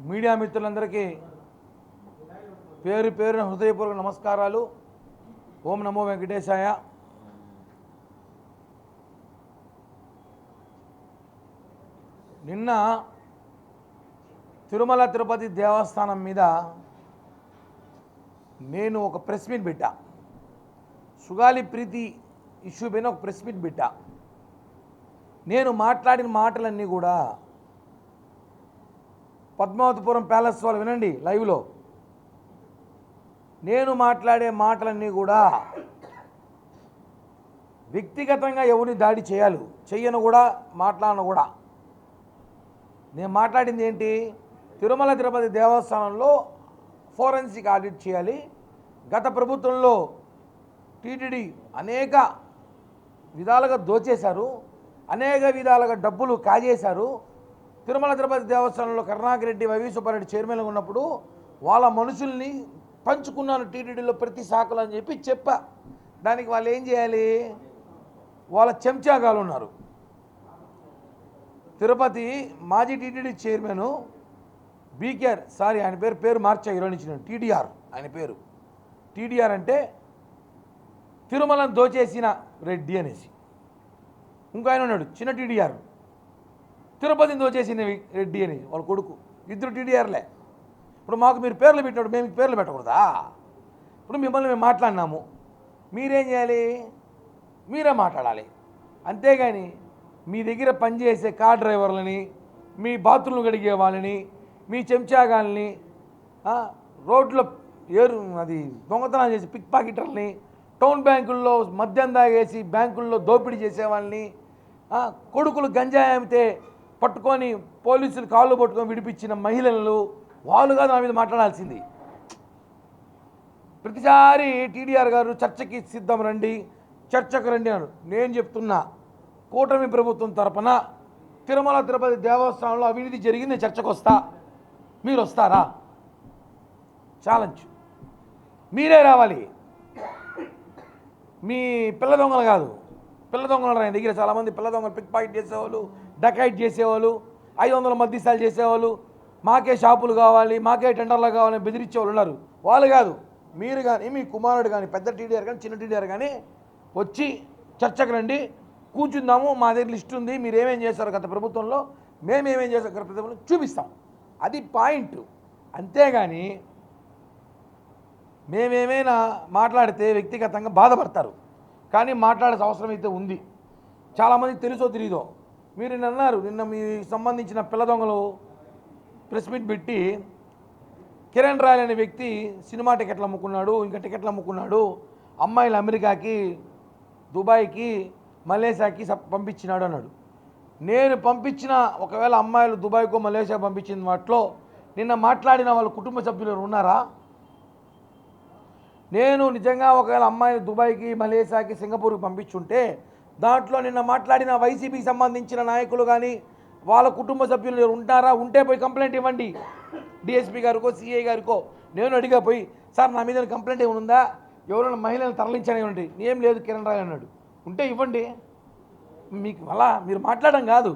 Media మిత్రులందరికీ పేరు పేరున హృదయపూర్వక నమస్కారాలు. ఓం నమో వెంకటేశాయ. నిన్న తిరుమల తిరుపతి దేవస్థానం మీద నేను ఒక ప్రెస్ మీట్ పెట్టా. సుగాలి ప్రీతి ఇష్యూ పైన ఒక ప్రెస్ మీట్ పెట్టా. నేను మాట్లాడిన మాటలన్నీ కూడా పద్మావతిపురం ప్యాలెస్ వాళ్ళు వినండి లైవ్లో. నేను మాట్లాడే మాటలన్నీ కూడా వ్యక్తిగతంగా ఎవరిని దాడి చెయ్యను కూడా, మాట్లాడను కూడా. నేను మాట్లాడింది ఏంటి, తిరుమల తిరుపతి దేవస్థానంలో ఫోరెన్సిక్ ఆడిట్ చేయాలి. గత ప్రభుత్వంలో టీటీడీ అనేక విధాలుగా దోచేశారు, అనేక విధాలుగా డబ్బులు కాజేశారు. తిరుమల తిరుపతి దేవస్థానంలో కరుణాకర్ రెడ్డి, వైవి సుబ్బారెడ్డి చైర్మన్గా ఉన్నప్పుడు వాళ్ళ మనుషుల్ని పంచుకున్నాను టీటీడీలో ప్రతి శాఖలు అని చెప్పా. దానికి వాళ్ళు ఏం చేయాలి, వాళ్ళ చెంచాగాలు ఉన్నారు. తిరుపతి మాజీ టీటీడీ చైర్మన్ బీకేఆర్, ఆయన పేరు మార్చా ఈరోజు టీడీఆర్. ఆయన పేరు టీడీఆర్ అంటే తిరుమలను దోచేసిన రెడ్డి అనేసి. ఇంకో ఆయన ఉన్నాడు చిన్న టీడీఆర్, తిరుపతిని దోచేసిన రెడ్డి అని వాళ్ళ కొడుకు. ఇద్దరు టీడీఆర్లే. ఇప్పుడు మాకు మీరు పేర్లు పెట్టినప్పుడు మేము పేర్లు పెట్టకూడదా? ఇప్పుడు మిమ్మల్ని మేము మాట్లాడినాము, మీరేం చేయాలి, మీరే మాట్లాడాలి. అంతేగాని మీ దగ్గర పనిచేసే కార్ డ్రైవర్లని, మీ బాత్రూమ్లు కడిగే వాళ్ళని, మీ చెంచాగాల్ని, రోడ్లో అది దొంగతనాలు చేసి పిక్ పాకెటర్లని, టౌన్ బ్యాంకుల్లో మద్యం తాగేసి బ్యాంకుల్లో దోపిడీ చేసేవాళ్ళని, కొడుకులు గంజాయి అమ్మితే పట్టుకొని పోలీసులు కాళ్ళు పట్టుకొని విడిపించిన మహిళలు, వాళ్ళు కాదు నా మీద మాట్లాడాల్సింది. ప్రతిసారి టీడీఆర్ గారు చర్చకి సిద్ధం రండి, చర్చకు రండి అన్నాడు. నేను చెప్తున్నా, కూటమి ప్రభుత్వం తరపున తిరుమల తిరుపతి దేవస్థానంలో అవినీతి జరిగింది, చర్చకు వస్తా. మీరు వస్తారా? ఛాలెంజ్. మీరే రావాలి. మీ పిల్ల దొంగలు కాదు, పిల్ల దొంగలు ఆయన దగ్గర చాలామంది పిల్ల దొంగలు పిక్ పాకెట్ చేసేవాళ్ళు, డకైట్ చేసేవాళ్ళు, 500 మద్యసాలు చేసేవాళ్ళు, మాకే షాపులు కావాలి, మాకే టెండర్లు కావాలని బెదిరించేవాళ్ళు ఉన్నారు. వాళ్ళు కాదు, మీరు కానీ మీ కుమారుడు కానీ, పెద్ద టీడీఆర్ కానీ చిన్న టీడీఆర్ కానీ వచ్చి చర్చకు రండి, కూర్చుందాము. మా దగ్గర లిస్ట్ ఉంది, మీరు ఏమేం చేశారు గత ప్రభుత్వంలో, మేమేమేం చేశారు గత ప్రభుత్వంలో చూపిస్తాం. అది పాయింట్. అంతేగాని మేమేమైనా మాట్లాడితే వ్యక్తిగతంగా బాధపడతారు. కానీ మాట్లాడాల్సిన అవసరం అయితే ఉంది. చాలామందికి తెలుసో తెలియదో. మీరు నిన్న అన్నారు, నిన్న మీ సంబంధించిన పిల్ల దొంగలు ప్రెస్ మీట్ పెట్టి కిరణ్ రాయల్ అనే వ్యక్తి సినిమా టికెట్లు అమ్ముకున్నాడు, ఇంకా టికెట్లు అమ్ముకున్నాడు, అమ్మాయిలు అమెరికాకి, దుబాయ్కి, మలేషియాకి పంపించినాడు అన్నాడు. నేను పంపించిన, ఒకవేళ అమ్మాయిలు దుబాయ్కో మలేషియా పంపించిన వాటిలో నిన్న మాట్లాడిన వాళ్ళ కుటుంబ సభ్యులు ఉన్నారా? నేను నిజంగా ఒకవేళ అమ్మాయిలు దుబాయ్కి, మలేషియాకి, సింగపూర్కి పంపించుంటే దాంట్లో నిన్న మాట్లాడిన వైసీపీకి సంబంధించిన నాయకులు కానీ వాళ్ళ కుటుంబ సభ్యులు ఉంటారా? ఉంటే పోయి కంప్లైంట్ ఇవ్వండి. డిఎస్పీ గారికో, సిఐ గారికో. నేను అడిగా పోయి, సార్ నా మీద కంప్లైంట్ ఏమైనా ఉందా, ఎవరైనా మహిళలను తరలించానేమండి? ఏం లేదు కిరణ్ రాయ్ అన్నాడు. ఉంటే ఇవ్వండి. మీకు అలా మీరు మాట్లాడడం కాదు.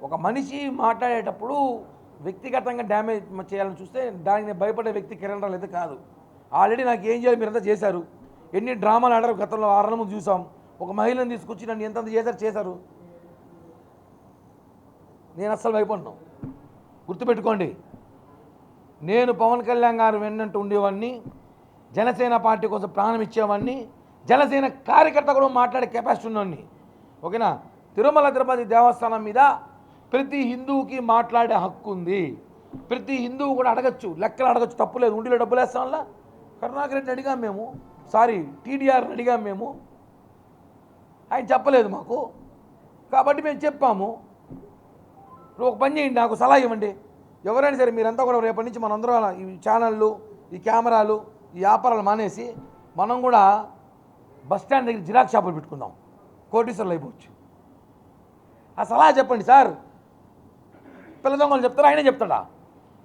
ఒక మనిషి మాట్లాడేటప్పుడు వ్యక్తిగతంగా డ్యామేజ్ చేయాలని చూస్తే దానికి భయపడే వ్యక్తి కిరణ్ రాయ్ అయితే కాదు. ఆల్రెడీ నాకు ఏం చేయాలి మీరంతా చేశారు. ఎన్ని డ్రామాలు ఆడారు గతంలో 6 నెలల ముందు చూసాం. ఒక మహిళను తీసుకొచ్చి నన్ను ఎంతంత చేశారు. నేను అస్సలు భయపడ్డాను. గుర్తుపెట్టుకోండి, నేను పవన్ కళ్యాణ్ గారు వెన్నంటూ ఉండేవాడిని, జనసేన పార్టీ కోసం ప్రాణం ఇచ్చేవాడిని, జనసేన కార్యకర్త కూడా మాట్లాడే కెపాసిటీ ఉన్నవాడిని. ఓకేనా? తిరుమల తిరుపతి దేవస్థానం మీద ప్రతి హిందువుకి మాట్లాడే హక్కు ఉంది. ప్రతి హిందువు కూడా అడగచ్చు, లెక్కలు అడగచ్చు, తప్పులేదు. ఉండిలో డబ్బులు వేస్తాం వల్ల కరుణాకర్ రెడ్డిని అడిగాం మేము, టీడీఆర్ని అడిగాం మేము, ఆయన చెప్పలేదు మాకు. కాబట్టి మేము చెప్పాము. ఇప్పుడు ఒక పని చేయండి, నాకు సలహా ఇవ్వండి. ఎవరైనా సరే మీరంతా కూడా రేపటి నుంచి మనందరం ఈ ఛానళ్ళు, ఈ కెమెరాలు, ఈ వ్యాపారాలు మానేసి మనం కూడా బస్టాండ్ దగ్గర జిరాక్స్ షాపులు పెట్టుకుందాం, కోటీశ్వర్లు అయిపోవచ్చు. ఆ సలహా చెప్పండి సార్. పిల్ల దొంగలు చెప్తారా, ఆయనే చెప్తాడా?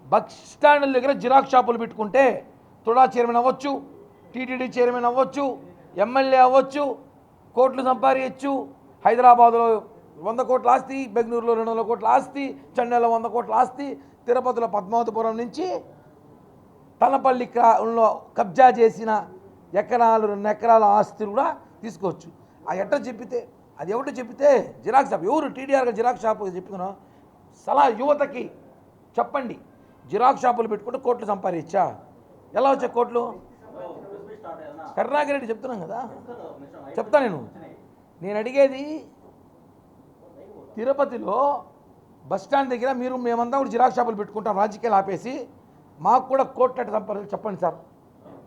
బస్ స్టాండ్ల దగ్గర జిరాక్స్ షాపులు పెట్టుకుంటే తుడా చైర్మన్ అవ్వచ్చు, టీటీడీ చైర్మన్ అవ్వచ్చు, ఎమ్మెల్యే అవ్వచ్చు, కోట్లు సంపాదించచ్చు, హైదరాబాద్లో 100 కోట్ల ఆస్తి, బెంగళూరులో 200 కోట్ల ఆస్తి, చెన్నైలో 100 కోట్ల ఆస్తి, తిరుపతిలో పద్మావతిపురం నుంచి తలపల్లిలో కబ్జా చేసిన ఎకరాలు 2 ఎకరాల ఆస్తి కూడా తీసుకోవచ్చు. ఆ ఎట్ట చెప్పితే అది ఎవటో చెప్పితే జిరాక్స్ షాప్ ఎవరు టీడీఆర్గా జిరాక్స్ షాప్ చెప్తున్నాను సలహా యువతకి చెప్పండి. జిరాక్స్ షాపులు పెట్టుకుంటే కోట్లు సంపాదించా ఎలా వచ్చా కోట్లు? కరుణాకర్ రెడ్డి చెప్తున్నాం కదా, చెప్తా నేను అడిగేది తిరుపతిలో బస్టాండ్ దగ్గర మేమంతా కూడా జిరాక్స్ షాపులు పెట్టుకుంటాం రాజకీయాలు ఆపేసి, మాకు కూడా కోట్లు ఎట్ట సంపాదించాలి చెప్పండి సార్.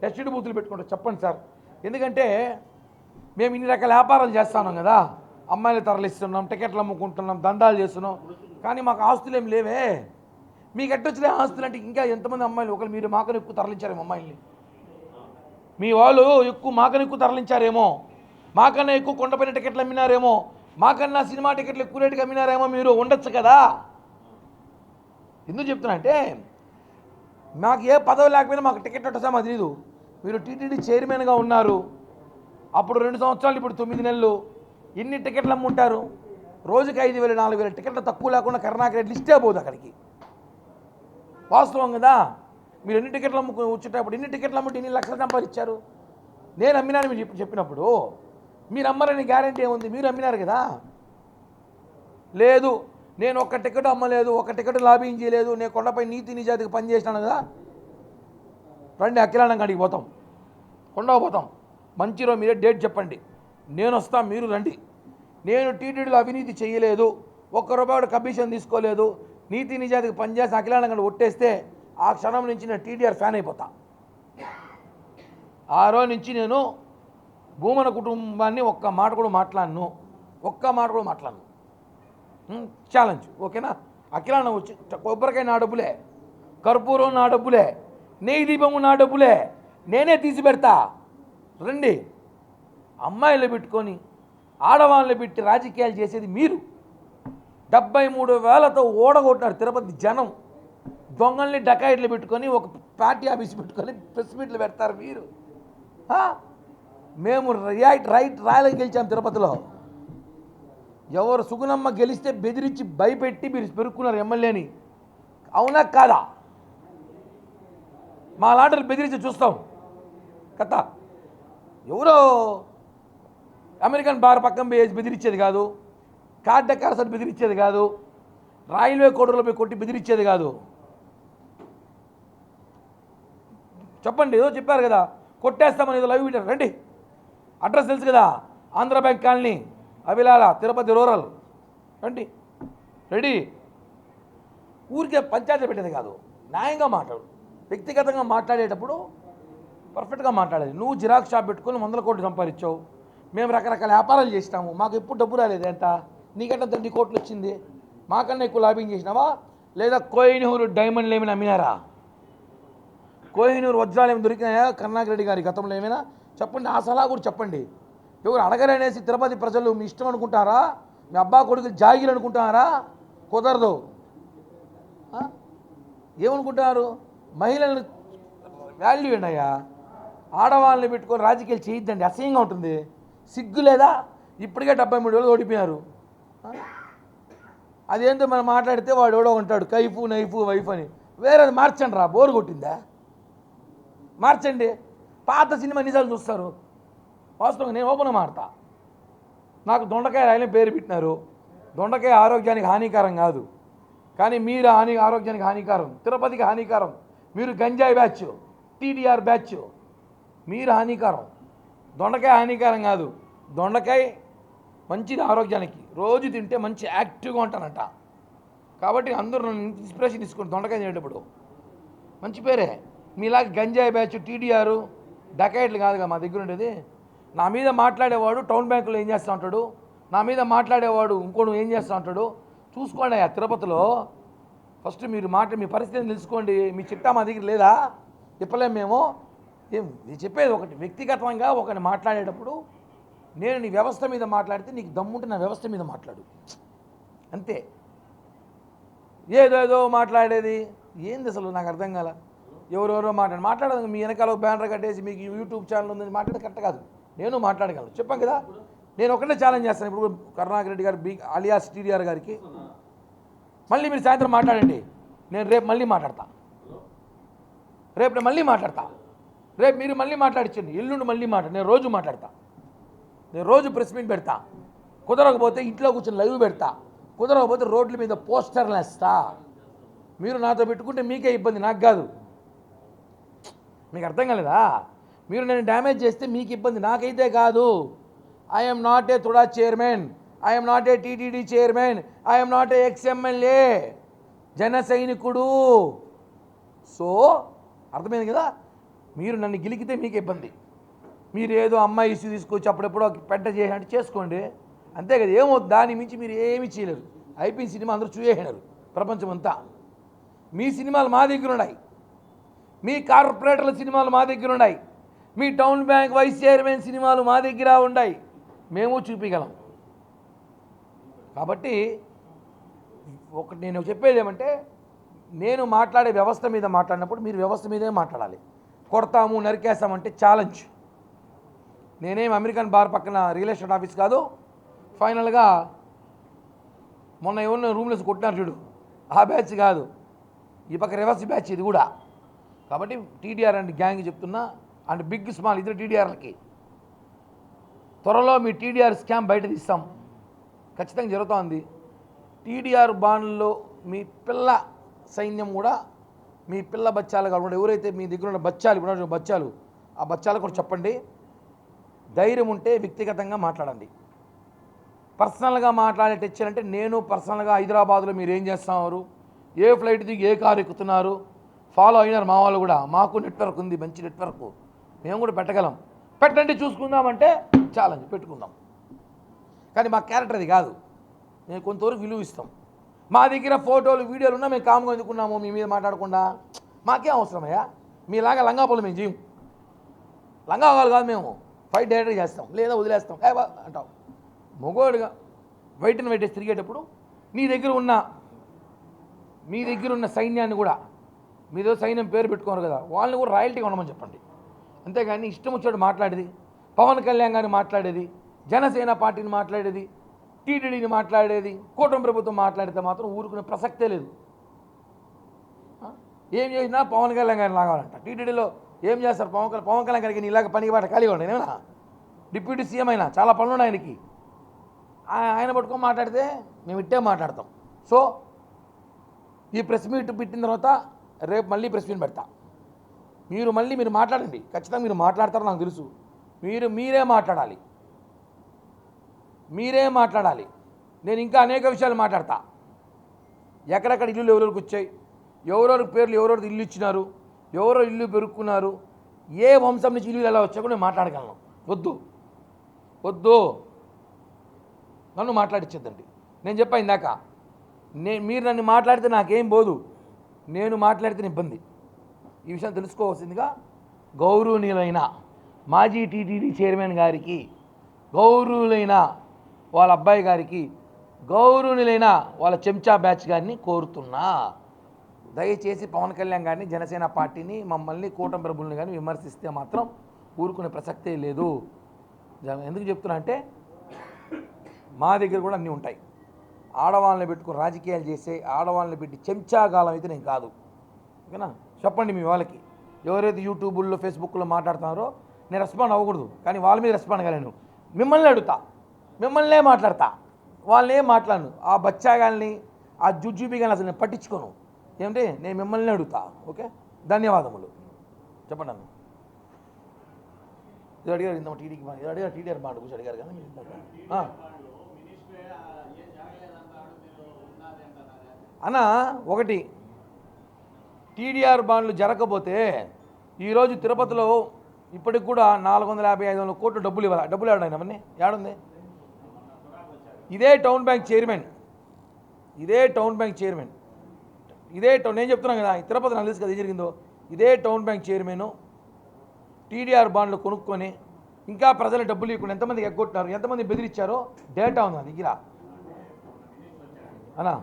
ఎస్టీడీ బూతులు పెట్టుకుంటాం చెప్పండి సార్. ఎందుకంటే మేము ఇన్ని రకాల వ్యాపారాలు చేస్తున్నాం కదా, అమ్మాయిలు తరలిస్తున్నాం, టికెట్లు అమ్ముకుంటున్నాం, దందాలు చేస్తున్నాం, కానీ మాకు ఆస్తులు ఏమి లేవే. మీకు ఎట్టొచ్చినా ఆస్తులు అంటే ఇంకా ఎంతమంది అమ్మాయిలు ఒకరు మీరు మాకని ఎక్కువ తరలించారేమో అమ్మాయిల్ని, మీ వాళ్ళు ఎక్కువ మాకని ఎక్కువ తరలించారేమో, మాకన్నా ఎక్కువ కొండపైన టికెట్లు అమ్మినారేమో, మాకన్నా సినిమా టికెట్లు ఎక్కువ రేటుకి అమ్మినారేమో. మీరు ఉండొచ్చు కదా. ఎందుకు చెప్తున్నా అంటే మాకు ఏ పదవి లేకపోయినా మాకు టికెట్ వస్తా మాకు తెలీదు. మీరు టీటీడీ చైర్మన్గా ఉన్నారు, అప్పుడు 2 సంవత్సరాలు, ఇప్పుడు 9 నెలలు. ఎన్ని టికెట్లు అమ్ముంటారు? రోజుకి 5,000 4,000 టికెట్లు తక్కువ లేకుండా కరుణాకర్ రెడ్డి లిస్టే పోదు అక్కడికి. వాస్తవం కదా. మీరు ఎన్ని టికెట్లు వచ్చేటప్పుడు ఎన్ని టికెట్లు అమ్ముంటే ఎన్ని లక్షలు సంపాదించారు? నేను అమ్మినాను మీరు చెప్పినప్పుడు మీరు అమ్మరని గ్యారంటీ ఏముంది? మీరు అమ్మినారు కదా. లేదు నేను ఒక్క టికెట్ అమ్మలేదు, ఒక టికెట్ లాబింగ్ చేయలేదు, నేను కొండపై నీతి నిజాతికి పనిచేసినాను కదా. రండి అఖిలాండం కాడికి పోతాం, కొండకు పోతాం. మంచి రోజు మీరే డేట్ చెప్పండి, నేను వస్తాను, మీరు రండి. నేను టీటీడీలో అవినీతి చేయలేదు, ₹1 కమిషన్ తీసుకోలేదు, నీతి నిజాతికి పనిచేసి అఖిలాండం కాడ ఒట్టేస్తే ఆ క్షణం నుంచి నేను టీడీఆర్ ఫ్యాన్ అయిపోతా. ఆ రోజు నుంచి నేను భూమన కుటుంబాన్ని ఒక్క మాట కూడా మాట్లాడను. ఛాలెంజ్ ఓకేనా? అఖిలాండం వచ్చి కొబ్బరికాయ నా డబ్బులే, కర్పూరం నా డబ్బులే, నెయ్యి దీపము నా డబ్బులే, నేనే తీసి పెడతా. రండి. అమ్మాయిలు పెట్టుకొని ఆడవాళ్ళని పెట్టి రాజకీయాలు చేసేది మీరు. 73,000తో ఓడగొట్టినారు తిరుపతి జనం. దొంగల్ని డకాయిట్లు పెట్టుకొని ఒక పార్టీ ఆఫీస్ పెట్టుకొని ప్రెస్ మీట్లు పెడతారు మీరు. మేము రాయలకి గెలిచాం తిరుపతిలో. ఎవరు సుగుణమ్మ గెలిస్తే బెదిరించి భయపెట్టి మీరు పెరుక్కున్నారు ఎమ్మెల్యేని. అవునా కాదా? మా లాంటి బెదిరించి చూస్తాం కథ. ఎవరో అమెరికన్ బార్ పక్కన పోయి బెదిరించేది కాదు, కార్డ్ డెకార్స్ అని బెదిరించేది కాదు, రైల్వే కోడలో పోయి కొట్టి బెదిరించేది కాదు. చెప్పండి, ఏదో చెప్పారు కదా కొట్టేస్తామని, ఏదో లైవ్ వీడియో. రండి, అడ్రస్ తెలుసు కదా, Andhra bank colony, Avilala, Tirupati rural. రండి, రెడీ. ఊరికే పంచాయతీ పెట్టేది కాదు, న్యాయంగా మాట్లాడు. వ్యక్తిగతంగా మాట్లాడేటప్పుడు పర్ఫెక్ట్గా మాట్లాడేది. నువ్వు జిరాక్స్ షాప్ పెట్టుకొని 100 కోట్లు సంపాదించావు, మేము రకరకాల వ్యాపారాలు చేసినాము, మాకు ఎప్పుడు డబ్బు రాలేదు. ఎంత నీకంటే 2 కోట్లు వచ్చింది, మాకన్నా ఎక్కువ లాబింగ్ చేసినావా? లేదా కోహినూరు డైమండ్లు ఏమైనా అమ్మినారా? కోహినూరు వజ్రాలు ఏమైనా దొరికినాయా కరుణాకర్ రెడ్డి గారి గతంలో ఏమైనా? చెప్పండి, ఆ సలహా కూడా చెప్పండి. ఎవరు అడగరనేసి తిరుపతి ప్రజలు మీ ఇష్టం అనుకుంటారా? మీ అబ్బా కొడుకులు జాగిలు అనుకుంటారా? కుదరదు. ఏమనుకుంటారు? మహిళలను వాల్యూ ఏంటయ్యా? ఆడవాళ్ళని పెట్టుకొని రాజకీయాలు చేయొద్దండి, అసహ్యంగా ఉంటుంది. సిగ్గు లేదా? ఇప్పటికే 73,000 ఓడిపోయారు. అదేంటో మనం మాట్లాడితే వాడు ఎవడో ఉంటాడు కైఫు నైఫు వైఫ్ అని. వేరేది మార్చండి రా, బోరు కొట్టిందా? మార్చండి. పాత సినిమా నిజాలు చూస్తారు. వాస్తవంగా నేను ఓపెన్ మాడతా. నాకు దొండకాయ రాయలని పేరు పెట్టినారు. దొండకాయ ఆరోగ్యానికి హానికరం కాదు, కానీ మీరు ఆరోగ్యానికి హానికరం, తిరుపతికి హానికరం. మీరు గంజాయి బ్యాచ్, టీడీఆర్ బ్యాచ్, మీరు హానికరం. దొండకాయ హానికరం కాదు, దొండకాయ మంచిది ఆరోగ్యానికి, రోజు తింటే మంచి యాక్టివ్గా ఉంటానంట. కాబట్టి అందరూ నన్ను ఇన్స్పిరేషన్ తీసుకోండి దొండకాయ తినేటప్పుడు. మంచి పేరే. మీలాగా గంజాయి బ్యాచ్, టీడీఆర్, డకాయిట్లు కాదుగా మా దగ్గర ఉండేది. నా మీద మాట్లాడేవాడు టౌన్ బ్యాంకులో ఏం చేస్తూ ఉంటాడు, నా మీద మాట్లాడేవాడు ఇంకోడు ఏం చేస్తూ ఉంటాడు చూసుకోండి. ఆ తిరుపతిలో ఫస్ట్ మీరు మీ పరిస్థితిని తెలుసుకోండి. మీ చిట్టా మా దగ్గర లేదా? చెప్పలేము మేము. నేను చెప్పేది ఒకటి, వ్యక్తిగతంగా ఒకరిని మాట్లాడేటప్పుడు నేను నీ వ్యవస్థ మీద మాట్లాడితే నీకు దమ్ముంటే నా వ్యవస్థ మీద మాట్లాడు, అంతే. ఏదేదో మాట్లాడేది ఏంది అసలు నాకు అర్థం కాల. ఎవరెవరో మాట్లాడదు. మీ వెనకాల బ్యానర్ కట్టేసి మీకు యూట్యూబ్ ఛానల్ ఉందని మాట్లాడేది కరెక్ట్ కాదు. నేను మాట్లాడగలను, చెప్పాను కదా. నేను ఒకటే ఛాలెంజ్ చేస్తాను. ఇప్పుడు కరుణాకర్ రెడ్డి గారు అలియాస్ టీడీఆర్ గారికి మళ్ళీ మీరు సాయంత్రం మాట్లాడండి. నేను రేపు మళ్ళీ మాట్లాడతా. రేపు మళ్ళీ మాట్లాడతా. రేపు మీరు మళ్ళీ మాట్లాడించండి. ఎల్లుండి మళ్ళీ నేను రోజు మాట్లాడతా. నేను రోజు ప్రెస్ మీట్ పెడతా. కుదరకపోతే ఇంట్లో కూర్చొని లైవ్ పెడతా. కుదరకపోతే రోడ్ల మీద పోస్టర్లు వేస్తా. మీరు నాతో పెట్టుకుంటే మీకే ఇబ్బంది, నాకు కాదు. మీకు అర్థం కాలేదా? మీరు నేను డ్యామేజ్ చేస్తే మీకు ఇబ్బంది, నాకైతే కాదు. I'm not a TUDA chairman, I'm not a TTD chairman, I'm not a ex-MLA, జన సైనికుడు. సో అర్థమైంది కదా? మీరు నన్ను గెలికితే మీకు ఇబ్బంది. మీరు ఏదో అమ్మాయి ఇష్యూ తీసుకొచ్చి అప్పుడెప్పుడో పెంట చేసినట్టు చేసుకోండి, అంతే కదా. ఏమవుతుంది? దాని మించి మీరు ఏమీ చేయలేరు. అయిపోయిన సినిమా అందరూ చూసేసినారు ప్రపంచం అంతా. మీ సినిమాలు మా దగ్గర ఉన్నాయి, మీ కార్పొరేటర్ల సినిమాలు మా దగ్గర ఉన్నాయి, మీ టౌన్ బ్యాంక్ వైస్ చైర్మన్ సినిమాలు మా దగ్గర ఉన్నాయి, మేము చూపించగలం. కాబట్టి ఒకటి నేను చెప్పేది ఏమంటే, నేను మాట్లాడే వ్యవస్థ మీద మాట్లాడినప్పుడు మీరు వ్యవస్థ మీదే మాట్లాడాలి. కొడతాము నరికేస్తామంటే ఛాలెంజ్. నేనేం అమెరికన్ బార్ పక్కన రియల్ ఎస్టేట్ ఆఫీస్ కాదు. ఫైనల్గా మొన్న ఎవరినో రూమ్లెస్ కొట్టినారు చూడు, ఆ బ్యాచ్ కాదు. ఈ పక్క రివర్స్ బ్యాచ్ ఇది కూడా. కాబట్టి టీడీఆర్ అండ్ గ్యాంగ్ చెప్తున్నా, అండ్ బిగ్ స్మాల్ ఇద్దరు టీడీఆర్లకి త్వరలో మీ టీడీఆర్ స్కామ్ బయట తీస్తాం. ఖచ్చితంగా జరుగుతోంది. టీడీఆర్ బాండ్లో మీ పిల్ల సైన్యం కూడా, మీ పిల్ల బచ్చాలు కాకుండా ఎవరైతే మీ దగ్గర ఉన్న బచ్చాలు, ఇప్పుడు బచ్చాలు, ఆ బచ్చాలు కూడా చెప్పండి. ధైర్యం ఉంటే వ్యక్తిగతంగా మాట్లాడండి. పర్సనల్గా మాట్లాడే టెక్చర్ అంటే, నేను పర్సనల్గా హైదరాబాద్లో మీరు ఏం చేస్తున్నారు, ఏ ఫ్లైట్ దిగి ఏ కారు ఎక్కుతున్నారు, ఫాలో అయినారు మా వాళ్ళు కూడా. మాకు నెట్వర్క్ ఉంది, మంచి నెట్వర్క్, మేము కూడా పెట్టగలం. పెట్టండి చూసుకుందామంటే ఛాలెంజ్ పెట్టుకుందాం. కానీ మా క్యారెక్టర్ అది కాదు. మేము కొంతవరకు విలువ ఇస్తాం. మా దగ్గర ఫోటోలు వీడియోలు ఉన్నా మేము కామ్గా ఎందుకున్నాము మీ మీద మాట్లాడకుండా. మాకేం అవసరమయ్యా? మీలాగా లంగా పొలం మేము చేయం. లంగా కాదు, మేము ఫైట్ డైరెక్ట్గా చేస్తాం, లేదా వదిలేస్తాం అంటాం. మొగోడుగా వైట్ని వైటేసి తిరిగేటప్పుడు మీ దగ్గర ఉన్న సైన్యాన్ని కూడా, మీదో సైన్యం పేరు పెట్టుకోరు కదా, వాళ్ళని కూడా రాయల్టీ ఉండమని చెప్పండి. అంతేగాని ఇష్టం వచ్చాడు మాట్లాడేది, పవన్ కళ్యాణ్ గారిని మాట్లాడేది, జనసేన పార్టీని మాట్లాడేది, టీటీడీని మాట్లాడేది, కూటమి ప్రభుత్వం మాట్లాడితే మాత్రం ఊరుకునే ప్రసక్తే లేదు. ఏం చేసినా పవన్ కళ్యాణ్ గారిని లాగాలంట. టీటీడీలో ఏం చేస్తారు? పవన్ కళ్యాణ్ గారికి ఇలాగ పనికి బాట ఖాళీగా ఉండే నేనా? డిప్యూటీ సీఎం అయినా చాలా పనులు ఉన్నాయి ఆయనకి. ఆయన పట్టుకొని మాట్లాడితే మేము ఇట్టే మాట్లాడతాం. సో ఈ ప్రెస్ మీట్ పెట్టిన తర్వాత రేపు మళ్ళీ ప్రెస్ మీట్ పెడతా. మీరు మాట్లాడండి. ఖచ్చితంగా మీరు మాట్లాడతారో నాకు తెలుసు. మీరే మాట్లాడాలి. నేను ఇంకా అనేక విషయాలు మాట్లాడతా. ఎక్కడెక్కడ ఇల్లులు ఎవరెవరికి వచ్చాయి, ఎవరెవరికి పేర్లు, ఎవరెవరికి ఇల్లు ఇచ్చినారు, ఎవరో ఇల్లు పెరుక్కున్నారు, ఏ వంశం నుంచి ఇల్లు ఎలా వచ్చా కూడా నేను మాట్లాడగలను. వద్దు నన్ను మాట్లాడించద్దండి. నేను చెప్పా ఇందాక, మీరు నన్ను మాట్లాడితే నాకేం పోదు, నేను మాట్లాడితే ఇబ్బంది. ఈ విషయం తెలుసుకోవాల్సిందిగా గౌరవనీయులైన మాజీ టీటీడీ చైర్మన్ గారికి, గౌరవులైన వాళ్ళ అబ్బాయి గారికి, గౌరవనీయులైన వాళ్ళ చెంచా బ్యాచ్ గారిని కోరుతున్నా. దయచేసి పవన్ కళ్యాణ్ గారిని, జనసేన పార్టీని, మమ్మల్ని, కూటమి ప్రభుత్వాన్ని కానీ విమర్శిస్తే మాత్రం ఊరుకునే ప్రసక్తే లేదు. ఎందుకు చెప్తున్నా అంటే, మా దగ్గర కూడా అన్నీ ఉంటాయి. ఆడవాళ్ళని పెట్టుకుని రాజకీయాలు చేసే, ఆడవాళ్ళని పెట్టి చెంచాగాలం అయితే నేను కాదు. ఓకేనా? చెప్పండి మీ వాళ్ళకి. ఎవరైతే యూట్యూబ్లో, ఫేస్బుక్లో మాట్లాడుతున్నారో నేను రెస్పాండ్ అవ్వకూడదు, కానీ వాళ్ళ మీద రెస్పాండ్ కాలేను. మిమ్మల్ని అడుగుతా, మిమ్మల్నే మాట్లాడతా, వాళ్ళని ఏం మాట్లాడను. ఆ బచ్చాగాల్ని, ఆ జుజుబిగాని అసలు నేను పట్టించుకోను. ఏమంటే నేను మిమ్మల్ని అడుగుతా. ఓకే, ధన్యవాదములు. చెప్పండి అన్న. ఇది అడిగారు ఇంత టీడీకి, ఇది అడిగారు టీడీఆర్ మాట కూర్చొని అడిగారు కదా మీరు అన్న. ఒకటి, టీడీఆర్ బాండ్లు జరగకపోతే ఈరోజు తిరుపతిలో ఇప్పటికి కూడా 450-500 కోట్లు డబ్బులు ఇవ్వాలి. డబ్బులు ఏడాయి అవన్నీ ఏడుంది? ఇదే టౌన్ బ్యాంక్ చైర్మన్, నేను చెప్తున్నాను కదా, తిరుపతి నాకు తెలుసు కదా ఏం జరిగిందో. ఇదే టౌన్ బ్యాంక్ చైర్మన్ టీడీఆర్ బాండ్లు కొనుక్కొని ఇంకా ప్రజలు డబ్బులు ఇవ్వకుండా ఎంతమందికి ఎగ్గొట్టినారు, ఎంతమంది బెదిరించారో డేటా ఉంది నా దగ్గర అన్నా.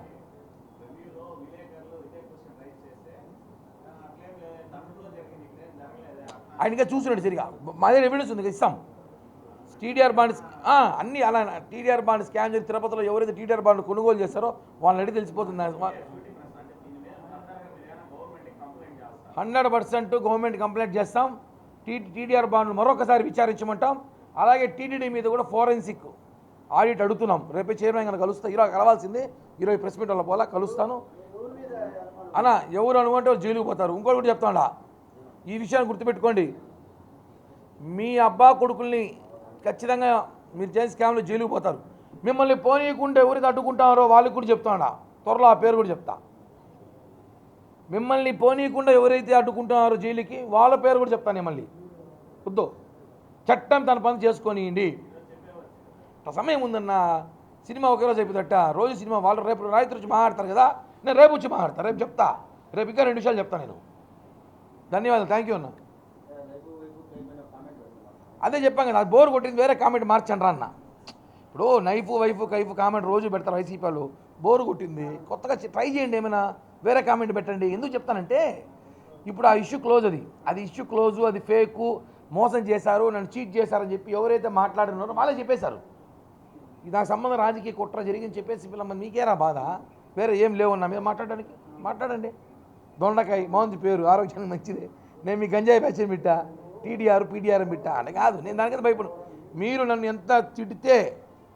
ఆయన ఇంకా చూసినాడు సరిగా, మా దగ్గర ఎవిడెన్స్ ఉంది, ఇస్తాం. టీడీఆర్ బాండ్ అన్నీ అలా టీడీఆర్ బాండ్ స్కామ్ చేసి తిరుపతిలో ఎవరైతే టీడీఆర్ బాండ్ కొనుగోలు చేస్తారో వాళ్ళని అడిగి తెలిసిపోతుంది. 100% గవర్నమెంట్ కంప్లైంట్ చేస్తాం. టీడీఆర్ బాండ్లు మరొకసారి విచారించమంటాం. అలాగే టీటీడీ మీద కూడా ఫోరెన్సిక్ ఆడిట్ అడుగుతున్నాం. రేపే చైర్మన్ గారిని కలుస్తా. ఈరోజు కలవాల్సింది, ఈరోజు ప్రెస్ మీట్ వల్ల పోలా, కలుస్తాను అన్న. ఎవరు అనుకుంటే వాళ్ళు జైలుకు పోతారు. ఇంకోటి కూడా చెప్తాడా, ఈ విషయాన్ని గుర్తుపెట్టుకోండి. మీ అబ్బా కొడుకుల్ని ఖచ్చితంగా మీరు చేసే స్కామ్లో జైలుకు పోతారు. మిమ్మల్ని పోనీయకుండా ఎవరైతే అడ్డుకుంటారో వాళ్ళకి కూడా చెప్తాడా, త్వరలో ఆ పేరు కూడా చెప్తా. మిమ్మల్ని పోనీయకుండా ఎవరైతే అడ్డుకుంటున్నారో జైలుకి వాళ్ళ పేరు కూడా చెప్తాను. మళ్ళీ వద్దు, చట్టం తన పని చేసుకొనియండి. సమయం ఉందన్న, సినిమా ఒకే రోజు అయిపోతుందట. రోజు సినిమా వాళ్ళు రేపు రాత్రి వచ్చి మాట్లాడతారు కదా, నేను రేపు వచ్చి మాట్లాడతాను. రేపు చెప్తా, రేపు ఇంకా 2 నిమిషాలు చెప్తాను నేను. ధన్యవాదాలు, థ్యాంక్ యూ అన్న. అదే చెప్పాను కదా, బోర్ కొట్టింది, వేరే కామెంట్ మార్చండి రా అన్న. ఇప్పుడు నైఫ్ వైఫ్ కైఫ్ కామెంట్ రోజు పెడతారు వైసీపీ వాళ్ళు. బోరు కొట్టింది, కొత్తగా ట్రై చేయండి, ఏమైనా వేరే కామెంట్ పెట్టండి. ఎందుకు చెప్తానంటే ఇప్పుడు ఆ ఇష్యూ క్లోజ్, అది ఇష్యూ క్లోజు, అది ఫేకు, మోసం చేశారు, నన్ను చీట్ చేశారని చెప్పి ఎవరైతే మాట్లాడినారో వాళ్ళే చెప్పేశారు. ఇది నాకు సంబంధం రాజకీయ కుట్ర జరిగింది చెప్పేసి పిల్లమ్మ మీకేరా బాధ, వేరే ఏం లేవన్నా మీరు మాట్లాడడానికి. మాట్లాడండి. దొండకాయ మౌంది పేరు ఆరోగ్యానికి మంచిదే. నేను మీ గంజాయి ప్యాచని బిట్టా, టీడీఆర్ పీడీఆర్ అని బిట్టా అని కాదు. నేను దానికైతే భయపడు. మీరు నన్ను ఎంత తిడితే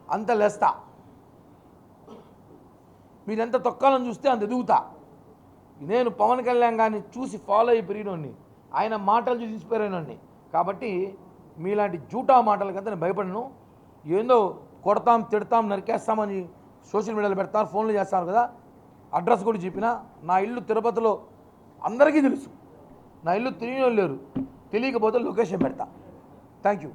అంత లేస్తా, మీరు ఎంత తొక్కాలని చూస్తే అంత ఎదుగుతా. నేను పవన్ కళ్యాణ్ గారిని చూసి ఫాలో అయ్యి పెరిగినోడిని, ఆయన మాటలు చూసి ఇన్స్పైర్ అయినోడిని. కాబట్టి మీలాంటి జూటా మాటలకంతా నేను భయపడను. ఏందో కొడతాం, తిడతాం, నరికేస్తామని సోషల్ మీడియాలో పెడతారు, ఫోన్లు చేస్తారు కదా. అడ్రస్ కూడా చెప్పిన. నా ఇల్లు తిరుపతిలో అందరికీ తెలుసు. నా ఇల్లు తెలియని వాళ్ళు లేరు, తెలియకపోతే లొకేషన్ పెడతా. Thank you.